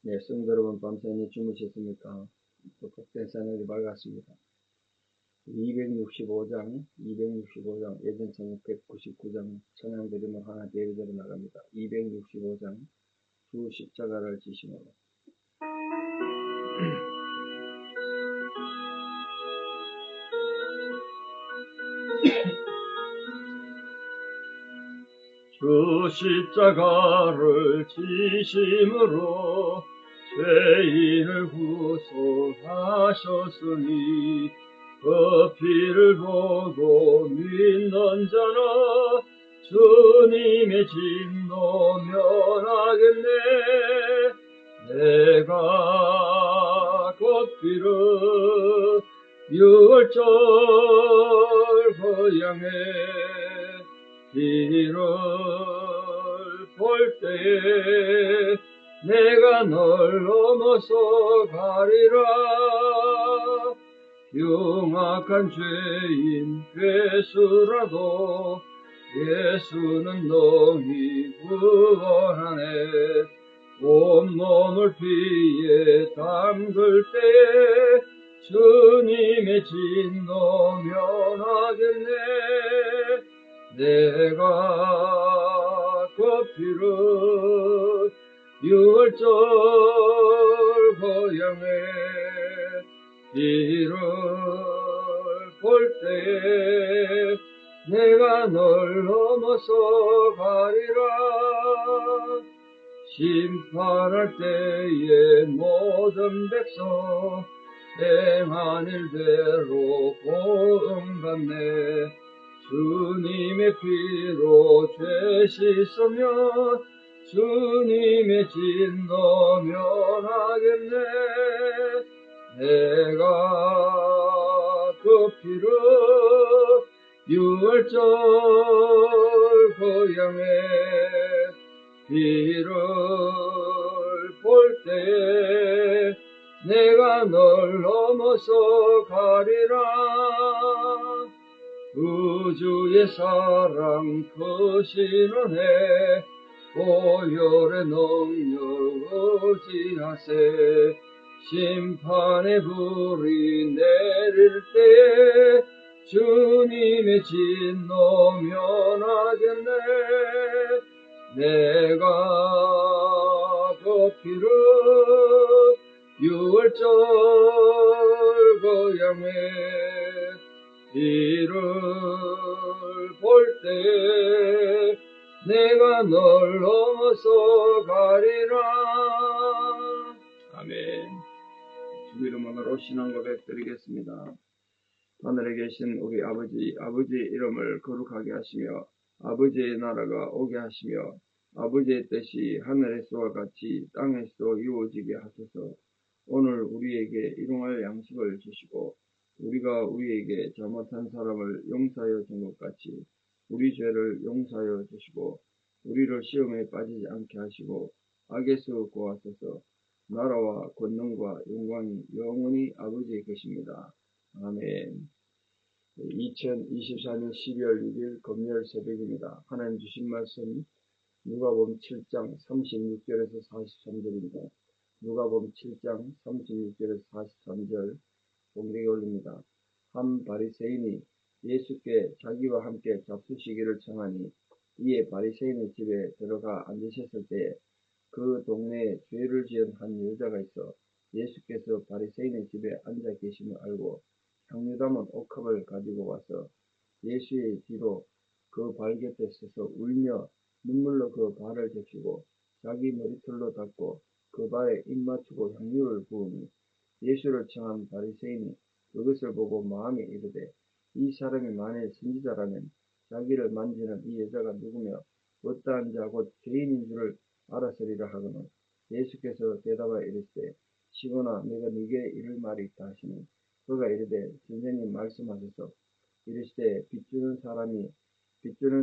네, 성도 여러분, 밤새 주무셨습니까? 또 복된 새날이 밝았습니다. 265장, 예전 찬양 199장 찬양 드리면 하나 예배드려 나갑니다. 265장, 주 십자가를 지심으로. 주 십자가를 지심으로 죄인을 구속하셨으니 그 피를 보고 믿는 자는 주님의 진노 면하겠네. 내가 그 피를 유월절 고향에 피를 볼 때에 내가 널 넘어서 가리라. 흉악한 죄인 괴수라도 예수는 능히 구원하네. 온몸을 피에 담글 때에 주님의 진노 면하겠네. 내가 그 피를 유월절 고향에 피를 볼 때에 내가 널 넘어서 가리라. 심판할 때에 모든 백성 행한 일대로 보응받네. 주님의 피로 죄 씻으면 주님의 진노 면하겠네. 내가 그 피를 유월절 고향에 피를 볼 때에 내가 널 넘어서 가리라. 우주의 사랑 크신 은혜 보혈의 능력 의지하세. 심판의 불이 내릴 때 주님의 진노 면하겠네. 내가 그 피를 유월절 고향에 피를 볼 때 내가 널 넘어서 가리라. 아멘. 주 이름으로 신앙 고백 드리겠습니다. 하늘에 계신 우리 아버지의 이름을 거룩하게 하시며 아버지의 나라가 오게 하시며 아버지의 뜻이 하늘에서와 같이 땅에서 이루어지게 하소서. 오늘 우리에게 일용할 양식을 주시고 우리가 우리에게 잘못한 사람을 용서하여 준 것 같이 우리 죄를 용서하여 주시고 우리를 시험에 빠지지 않게 하시고 악에서 구하소서. 나라와 권능과 영광이 영원히 아버지의 것입니다. 아멘. 2024년 12월 6일 금요일 새벽입니다. 하나님 주신 말씀 누가복음 7장 36절에서 43절입니다. 누가복음 7장 36절에서 43절 봉독에 올립니다. 한 바리새인이 예수께 자기와 함께 잡수시기를 청하니 이에 바리새인의 집에 들어가 앉으셨을 때에 그 동네에 죄를 지은 한 여자가 있어 예수께서 바리새인의 집에 앉아 계심을 알고 향유 담은 옥합을 가지고 와서 예수의 뒤로 그 발 곁에 서서 울며 눈물로 그 발을 적시고 자기 머리털로 닦고 그 발에 입 맞추고 향유를 부으니 예수를 청한 바리새인이 그것을 보고 마음에 이르되 이 사람이 만일 선지자라면 자기를 만지는 이 여자가 누구며 어떠한 자 곧 죄인인 줄을 알았으리라 하거늘 예수께서 대답하여 이르시되 시몬아 내가 네게 이를 말이 있다 하시니 그가 이르되 선생님 말씀하소서. 이르시되 빚주는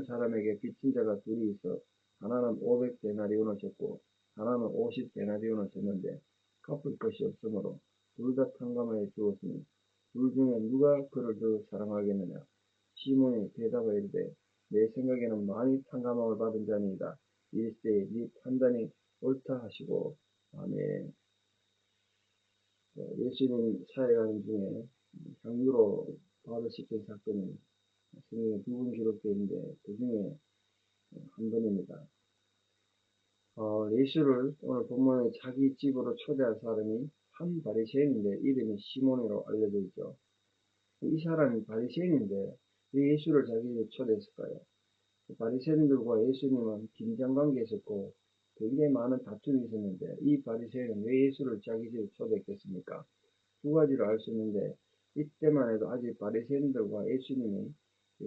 사람에게 빚진 자가 둘이 있어 하나는 500데나리온을 졌고 하나는 50데나리온을 졌는데 갚을 것이 없으므로 둘 다 탕감하여 주었으니 둘 중에 누가 그를 더 사랑하겠느냐. 시몬이 대답하여 이르되 내 생각에는 많이 탕감함을 받은 자니이다. 이르시되 네 판단이 옳다 하시고 다음에 예수님 사역하는 중에 향유로 부활시킨 사건이 성경에 2번 기록되어 있는데 그 중에 한 번입니다. 예수를 오늘 본문에 자기 집으로 초대한 사람이 한 바리새인인데 이름이 시몬이라고 알려져 있죠. 이 사람이 바리새인인데 왜 예수를 자기 집에 초대했을까요? 바리새인들과 예수님은 긴장관계에 있었고 굉장히 많은 다툼이 있었는데 이 바리새인은 왜 예수를 자기 집에 초대했겠습니까? 두 가지로 알 수 있는데 이때만 해도 아직 바리새인들과 예수님이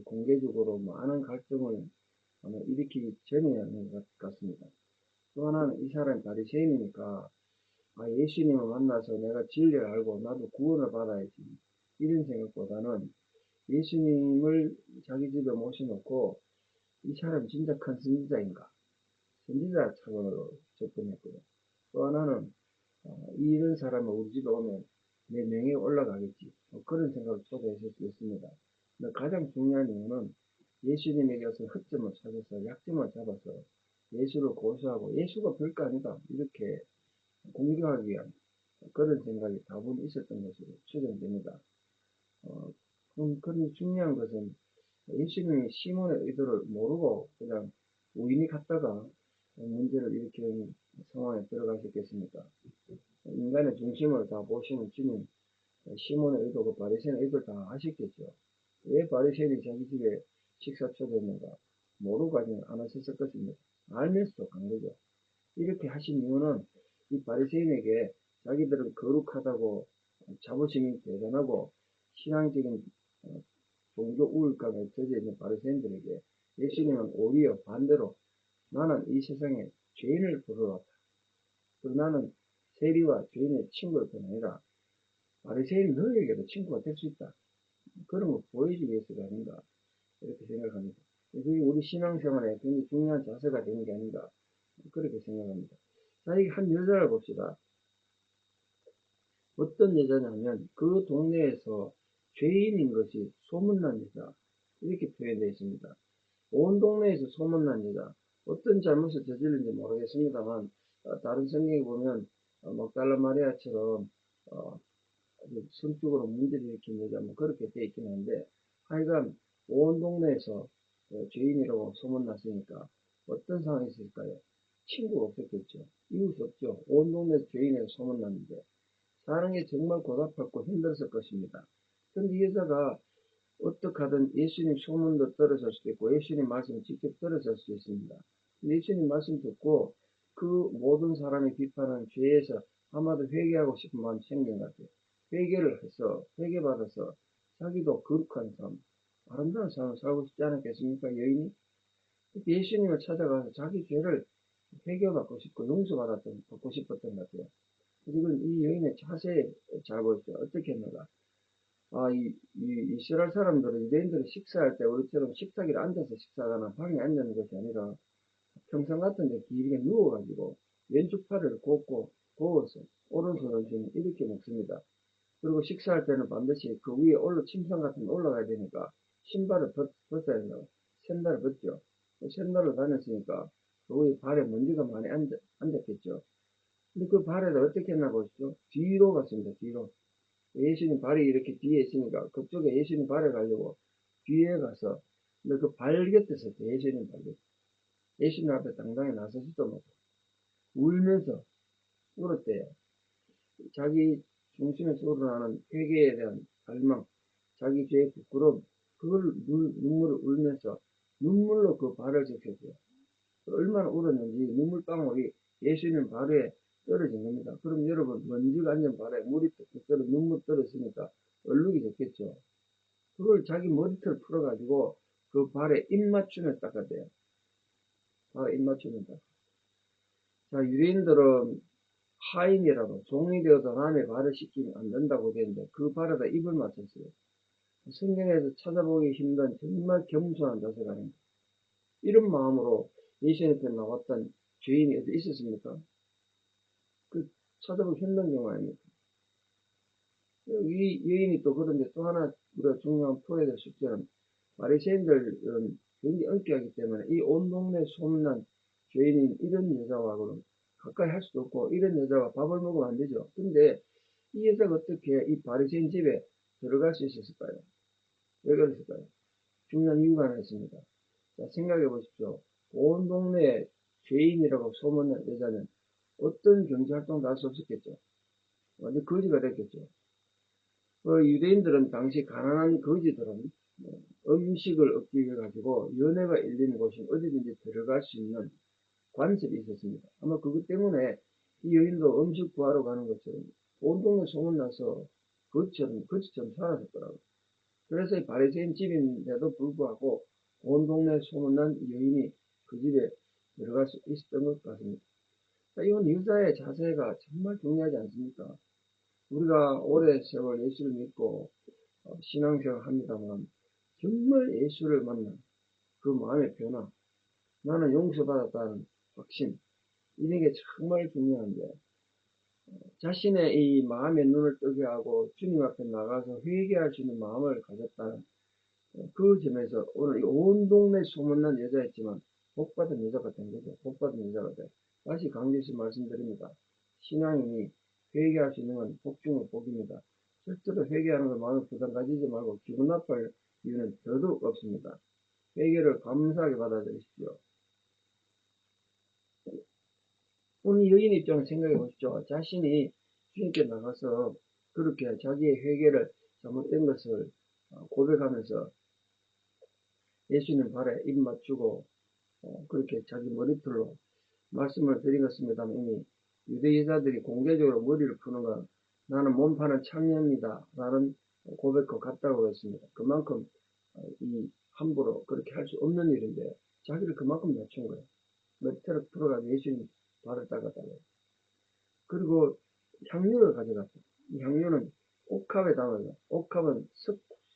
공개적으로 많은 갈등을 아마 일으키기 전이었는 것 같습니다. 또 하나는 이 사람이 바리새인이니까 예수님을 만나서 내가 진리를 알고 나도 구원을 받아야지 이런 생각보다는 예수님을 자기 집에 모셔놓고 이 사람이 진짜 큰 선지자인가? 선지자 차원으로 접근했고요. 또 하나는 이런 사람은 우리 집에 오면 내 명예가 올라가겠지. 그런 생각을 초대했을 수 있습니다. 근데 가장 중요한 이유는 예수님에게 어서 허점을 찾아서 약점을 잡아서 예수를 고소하고 예수가 별거 아니다. 이렇게 공격하기 위한 그런 생각이 다분히 있었던 것으로 추정됩니다. 그런 중요한 것은 예수님이 시몬의 의도를 모르고 그냥 우연히 갔다가 문제를 일으키는 상황에 들어가셨겠습니까? 인간의 중심을 다 보시는 주님, 시몬의 의도고 바리새인의 의도를 다 아셨겠죠. 왜 바리새인이 자기 집에 식사 초대했는가? 모르고 가지는 않았을 것입니다. 알면서도 간 거죠. 이렇게 하신 이유는 이 바리새인에게 자기들은 거룩하다고 자부심이 대단하고 신앙적인 종교 우울감에 젖어 있는 바리새인들에게 예수님은 오히려 반대로 나는 이 세상에 죄인을 부르러 왔다. 그리고 나는 세리와 죄인의 친구일 뿐 아니라 바리새인 너에게도 친구가 될 수 있다. 그런 걸 보여주기 위해서가 아닌가 이렇게 생각합니다. 그게 우리 신앙생활에 굉장히 중요한 자세가 되는 게 아닌가 그렇게 생각합니다. 자, 여기 한 여자를 봅시다. 어떤 여자냐면 그 동네에서 죄인인 것이 소문난 여자 이렇게 표현되어 있습니다. 온 동네에서 소문난 여자 어떤 잘못을 저질른지 모르겠습니다만 다른 성경에 보면 먹달라 마리아처럼 성적으로 문제를 일으킨 여자 뭐 그렇게 되어 있긴 한데 하여간 온 동네에서 죄인이라고 소문났으니까 어떤 상황이 있을까요? 친구가 없었겠죠. 이웃 없죠. 온 동네에서 죄인이라고 소문났는데 사는 게 정말 고달팠고 힘들었을 것입니다. 그런데 이 여자가 어떻게 하든 예수님 소문도 들었을 수도 있고 예수님 말씀을 직접 들었을 수도 있습니다. 예수님 말씀 듣고 그 모든 사람이 비판하는 죄에서 아마도 회개하고 싶은 마음이 생긴 것 같아요. 회개를 해서 회개받아서 자기도 거룩한 삶, 아름다운 삶을 살고 싶지 않았겠습니까? 여인이 예수님을 찾아가서 자기 죄를 회개받고 싶고 받고 싶었던 것 같아요. 그리고 이 여인의 자세에 잘 보십시오. 어떻게 했는가? 이스라엘 사람들은 유대인들은 식사할 때 우리처럼 식탁위에 앉아서 식사하거나 방에 앉는 것이 아니라 평상 같은 데 길게 누워가지고 왼쪽 팔을 굽고 구워서 오른손을 지금 이렇게 먹습니다. 그리고 식사할 때는 반드시 그 위에 침상 같은 데 올라가야 되니까 신발을 벗어야 된다고. 샌들을 벗죠. 샌들을 다녔으니까 그 위에 발에 먼지가 많이 앉았겠죠. 근데 그 발에다 어떻게 했나 보시죠. 뒤로 갔습니다. 뒤로. 예수님 발이 이렇게 뒤에 있으니까 그쪽에 예수님 발에 가려고 뒤에 가서 근데 그 발 곁에서 예수님 발 곁에 예수님 앞에 당당히 나서지도 못하고 울면서 울었대요. 자기 중심에서 우러나는 회개에 대한 갈망, 자기 죄의 부끄러움, 그걸 눈물을 울면서 눈물로 그 발을 적혔대요. 얼마나 울었는지 눈물방울이 예수님 발에 떨어진 겁니다. 그럼 여러분 먼지가 앉은 발에 물이 떨어 눈물 떨어지니까 얼룩이 됐겠죠. 그걸 자기 머리털 풀어가지고 그 발에 입맞춤에 닦았대요. 발에 입맞춤에 닦아. 자, 유대인들은 하인이라도 종이 되어서 남의 발을 씻기면 안 된다고 되는데 그 발에다 입을 맞췄어요. 성경에서 찾아보기 힘든 정말 겸손한 자세가 아닙니다. 이런 마음으로 예수님께 나왔던 죄인이 어디 있었습니까? 그 찾아보기 힘든 경우 아닙니까? 이 여인이 또 그런데 또 하나 우리가 중요한 풀어야 될 숙제는 바리새인들은 굉장히 엄격하기 때문에 이 온 동네 소문난 죄인인 이런 여자하고는 가까이 할 수도 없고 이런 여자가 밥을 먹으면 안 되죠. 근데 이 여자가 어떻게 이 바리새인 집에 들어갈 수 있었을까요? 왜 그랬을까요? 중요한 이유가 하나 있습니다. 자, 생각해 보십시오. 온 동네에 죄인이라고 소문난 여자는 어떤 경제활동도 할 수 없었겠죠. 완전 거지가 됐겠죠. 유대인들은 당시 가난한 거지들은 음식을 얻기 위해 가지고 연회가 열리는 곳이 어디든지 들어갈 수 있는 관습이 있었습니다. 아마 그것 때문에 이 여인도 음식 구하러 가는 것처럼 온 동네 소문나서 거지처럼 살았었더라고요. 그래서 이 바리새인 집인데도 불구하고 온 동네 소문난 여인이 그 집에 들어갈 수 있었던 것 같습니다. 이건 여자의 자세가 정말 중요하지 않습니까? 우리가 오래 세월 예수를 믿고 신앙생활 합니다만 정말 예수를 만난 그 마음의 변화, 나는 용서받았다는 확신, 이런 게 정말 중요한데 자신의 이 마음의 눈을 뜨게 하고 주님 앞에 나가서 회개할 수 있는 마음을 가졌다는 그 점에서 오늘 온 동네 소문난 여자였지만 복받은 여자가 된 거죠. 복받은 여자가 돼. 다시 강조해서 말씀드립니다. 신앙인이 회개할 수 있는 건 복 중의 복입니다. 실제로 회개하는 걸 마음에 부담 가지지 말고 기분 나쁠 이유는 더더욱 없습니다. 회개를 감사하게 받아들이십시오. 오늘 여인 입장을 생각해 보십시오. 자신이 주님께 나가서 그렇게 자기의 회개를 잘못된 것을 고백하면서 예수님 발에 입 맞추고 그렇게 자기 머리털로 말씀을 드리겠습니다만 이미 유대 여자들이 공개적으로 머리를 푸는 건 나는 몸 파는 창녀입니다 라는 고백과 같다고 했습니다. 그만큼 이 함부로 그렇게 할 수 없는 일인데 자기를 그만큼 낮춘 거예요. 머리털을 풀어가지고 예수님 발을 닦았다고요. 그리고 향유를 가져갔어요. 이 향유는 옥합에 담아요. 옥합은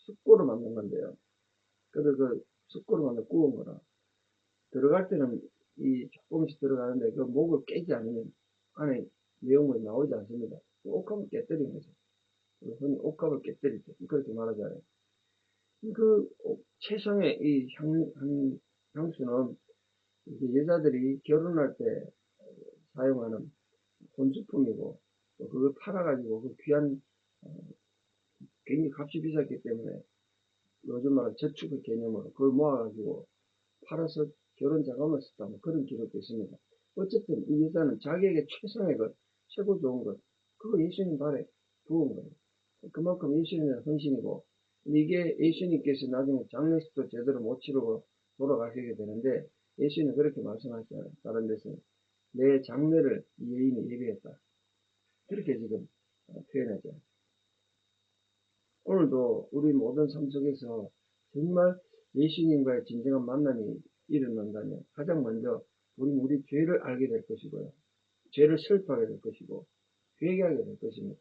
숯고로 만든 건데요. 그래서 그 숯고로 만든 구운 거라 들어갈 때는 이 조금씩 들어가는데 그 목을 깨지 않으면 안에 내용물이 나오지 않습니다. 옥합을 깨뜨리는 거죠. 흔히 옥합을 깨뜨리죠. 그렇게 말하잖아요. 그 최상의 이 향수는 여자들이 결혼할 때 사용하는 혼수품이고 또 그걸 팔아가지고 그 귀한 굉장히 값이 비쌌기 때문에 요즘 말하는 저축의 개념으로 그걸 모아가지고 팔아서 결혼 자금을 썼다. 뭐 그런 기록도 있습니다. 어쨌든 이 여자는 자기에게 최상의 것, 최고 좋은 것, 그거 예수님 발에 부은 거예요. 그만큼 예수님의 헌신이고 이게 예수님께서 나중에 장례식도 제대로 못 치르고 돌아가시게 되는데 예수님은 그렇게 말씀하시잖아요. 다른 데서는 내 장례를 이 여인이 예비했다. 그렇게 지금 표현하죠. 오늘도 우리 모든 삶 속에서 정말 예수님과의 진정한 만남이 일어난다면 가장 먼저 우리 죄를 알게 될 것이고요. 죄를 슬퍼하게 될 것이고 회개하게 될 것입니다.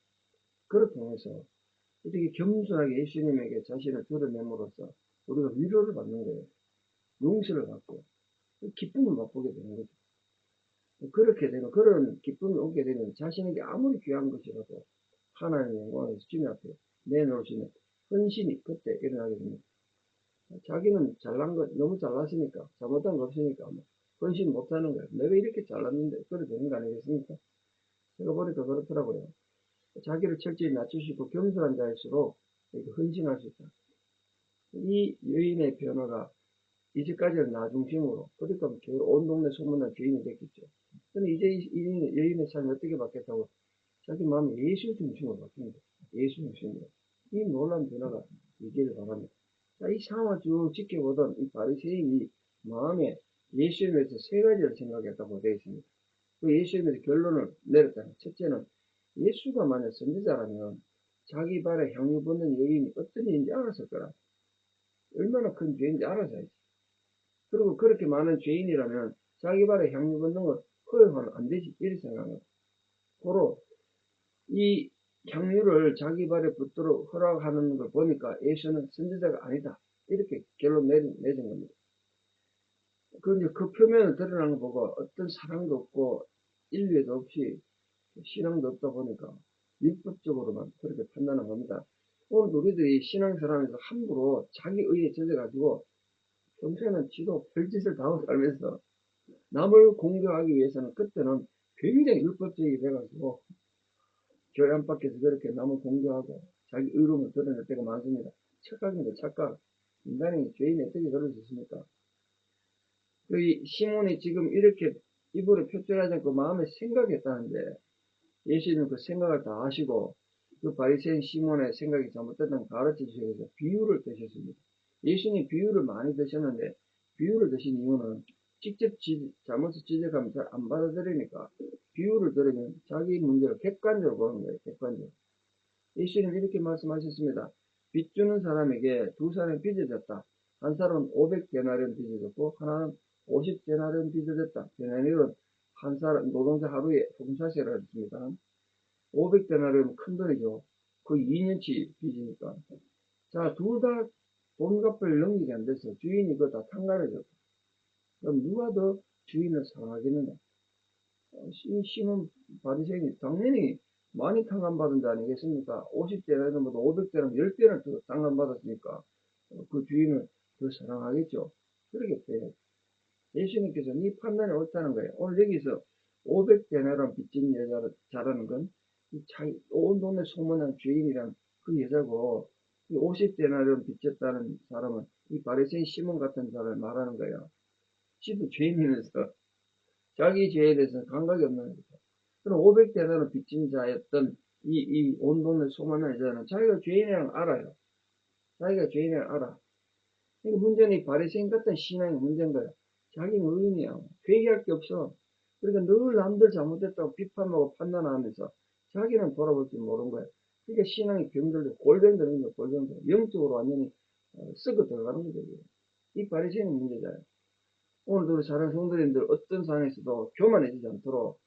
그렇게 해서 이렇게 겸손하게 예수님에게 자신을 드러냄으로써 우리가 위로를 받는 거예요. 용서를 받고 기쁨을 맛보게 되는 거죠. 그렇게 되면 그런 기쁨이 오게 되면 자신에게 아무리 귀한 것이라도 하나님의 영광에서 주님 앞에 내놓을 수 있는 헌신이 그때 일어나게 됩니다. 자기는 잘난 것 너무 잘났으니까 잘못한 거 없으니까 뭐 헌신 못하는 거예요. 내가 이렇게 잘났는데 그래 되는 거 아니겠습니까? 제가 보니까 그렇더라고요. 자기를 철저히 낮추시고 겸손한 자일수록 헌신할 수 있다. 이 여인의 변화가 이제까지는 나 중심으로 그러니까 온 동네 소문난 죄인이 됐겠죠. 근데 이제 이 여인의 삶이 어떻게 바뀌었다고 자기 마음이 예수 중심으로 바뀝니다. 예수 중심으로. 이 놀라운 변화가 있기를 바랍니다. 자, 이 상황을 쭉 지켜보던 이 바리새인이 마음에 예수에 대해서 세 가지를 생각했다고 되어 있습니다. 그 예수에 대해서 결론을 내렸다. 첫째는 예수가 만약 선지자라면 자기 발에 향유 붓는 여인이 어떤 일인지 알았을 거라. 얼마나 큰 죄인지 알아서야지. 그리고 그렇게 많은 죄인이라면 자기 발에 향유 붓는 걸 허용하면 안 되지. 이렇게 생각합니다. 고로 이 향유를 자기 발에 붓도록 허락하는 걸 보니까 예수는 선지자가 아니다. 이렇게 결론 내린 겁니다. 그런데 그 표면을 드러난 거 보고 어떤 사랑도 없고 인류에도 없이 신앙도 없다 보니까 율법적으로만 그렇게 판단한 겁니다. 오늘 우리들이 신앙생활에서 함부로 자기 의에 젖어가지고 평소에는 지도 별짓을 다 하고 살면서 남을 공격하기 위해서는 그때는 굉장히 율법적이 돼가지고 교회 안팎에서 그렇게 남을 공격하고 자기 의로움을 드러낼 때가 많습니다. 착각입니다. 착각. 인간이 죄인이 어떻게 그럴 수 있습니까? 이 시몬이 지금 이렇게 입으로 표출하지 않고 마음에 생각했다는데 예수님은 그 생각을 다 하시고 그 바리새인 시몬의 생각이 잘못됐다는 가르쳐 주셔서 위해서 비유를 드셨습니다. 예수님이 비유를 많이 드셨는데 비유를 드신 이유는 직접 잘못을 지적하면 잘 안 받아들이니까 비유를 들으면 자기 문제를 객관적으로 보는 거예요. 객관적으로. 예수님이 이렇게 말씀하셨습니다. 빚 주는 사람에게 두 사람이 빚을 졌다. 한 사람은 500데나리온 빚을 졌고 하나는 50데나리온 빚을 졌다. 데나리온 한 사람 노동자 하루에 봉사세를 했습니다. 500데나리온 큰 돈이죠. 거의 2년치 빚이니까. 자, 둘 다 돈 갚을 능력이 안 돼서 주인이 그거 다 탕감해줬다. 그럼 누가 더 주인을 사랑하겠느냐? 시몬 바리새인이 당연히 많이 탕감받은 자 아니겠습니까? 50대라든 뭐 500대라든 10대를 더 탕감받았으니까 그 주인을 더 사랑하겠죠. 그렇게 돼요. 예수님께서 네 판단이 옳다는 거예요. 오늘 여기서 500데나리온 빚진 여자라는 건 온 돈에 소문난 죄인이란 그 여자고 50데나리온 빚졌다는 사람은 이 바리새인 시몬 같은 사람을 말하는 거예요. 지도 죄인이면서 자기 죄에 대해서는 감각이 없는 거죠. 그럼 500데나리온 빚진 자였던 이 온 돈에 소문난 여자는 자기가 죄인이라는 걸 알아요. 자기가 죄인이라는 걸 알아. 그러니까 문제는 이 바리새인 같은 신앙이 문제인 거야. 자기는 의인이야. 회개할 게 없어. 그러니까 늘 남들 잘못했다고 비판하고 판단하면서 자기는 돌아볼 줄 모르는 거야. 그러니까 신앙이 병들고 골병들는 거야. 골병들. 영적으로 완전히 썩어 들어가는 거죠. 이 바리새인은 문제잖아요. 오늘도 우리 사랑 성도님들 어떤 상황에서도 교만해지지 않도록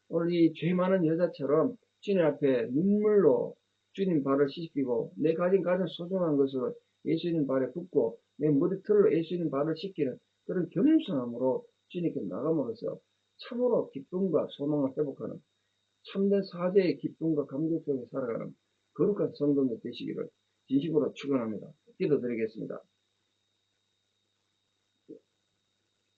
오늘 이 죄 많은 여자처럼 주님 앞에 눈물로 주님 발을 씻기고 내 가진 가장 소중한 것을 예수님 발에 붓고 내 머리털로 예수님 발을 씻기는 그런 겸손함으로 주님께 나감으로써 참으로 기쁨과 소망을 회복하는 참된 사제의 기쁨과 감격 속에 살아가는 거룩한 성도들 되시기를 진심으로 축원합니다. 기도드리겠습니다.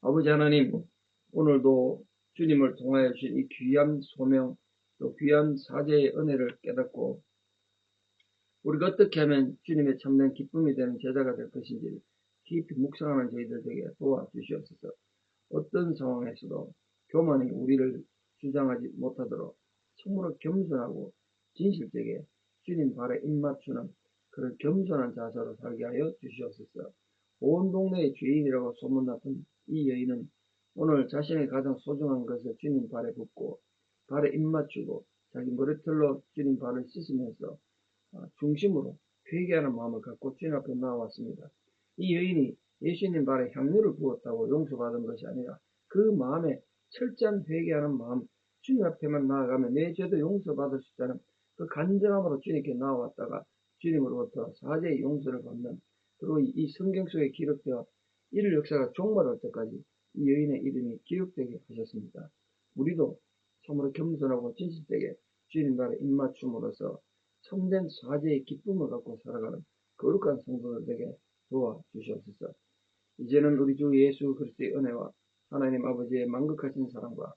아버지 하나님, 오늘도 주님을 통하여 주신 이 귀한 소명, 또 귀한 사제의 은혜를 깨닫고 우리가 어떻게 하면 주님의 참된 기쁨이 되는 제자가 될 것인지 깊이 묵상하는 저희들에게 도와주시옵소서. 어떤 상황에서도 교만이 우리를 주장하지 못하도록 참으로 겸손하고 진실되게 주님 발에 입맞추는 그런 겸손한 자세로 살게 하여 주시옵소서. 온 동네의 죄인이라고 소문났던 이 여인은 오늘 자신의 가장 소중한 것을 주님 발에 붓고 발에 입맞추고 자기 머리털로 주님 발을 씻으면서 중심으로 회개하는 마음을 갖고 주님 앞에 나왔습니다. 이 여인이 예수님 발에 향유를 부었다고 용서받은 것이 아니라 그 마음에 철저한 회개하는 마음, 주님 앞에만 나아가면 내 죄도 용서받을 수 있다는 그 간절함으로 주님께 나아왔다가 주님으로부터 사죄의 용서를 받는 그리고 이 성경 속에 기록되어 이를 역사가 종말할 때까지 이 여인의 이름이 기록되게 하셨습니다. 우리도 참으로 겸손하고 진실되게 주님 발에 입맞춤으로써 참된 사죄의 기쁨을 갖고 살아가는 거룩한 성도들에게 도와주시옵소서. 이제는 우리 주 예수 그리스도의 은혜와 하나님 아버지의 만극하신 사랑과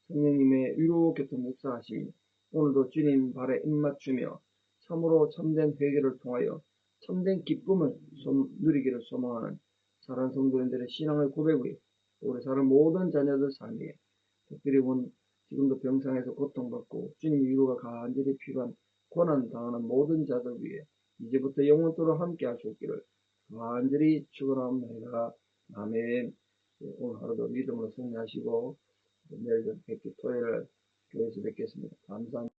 성령님의 위로 교통 역사하심이 오늘도 주님 발에 입맞추며 참으로 참된 회개를 통하여 참된 기쁨을 누리기를 소망하는 사랑하는 성도님들의 신앙의 고백 위에 우리 사는 모든 자녀들 삶에 특별히 지금도 병상에서 고통받고 주님 위로가 간절히 필요한 고난 당하는 모든 자들 위해 이제부터 영원토록 함께 하시기를 간절히 축원합니다. 아멘. 오늘 하루도 믿음으로 승리하시고 내일 뵙기 토요일 교회에서 뵙겠습니다. 감사합니다.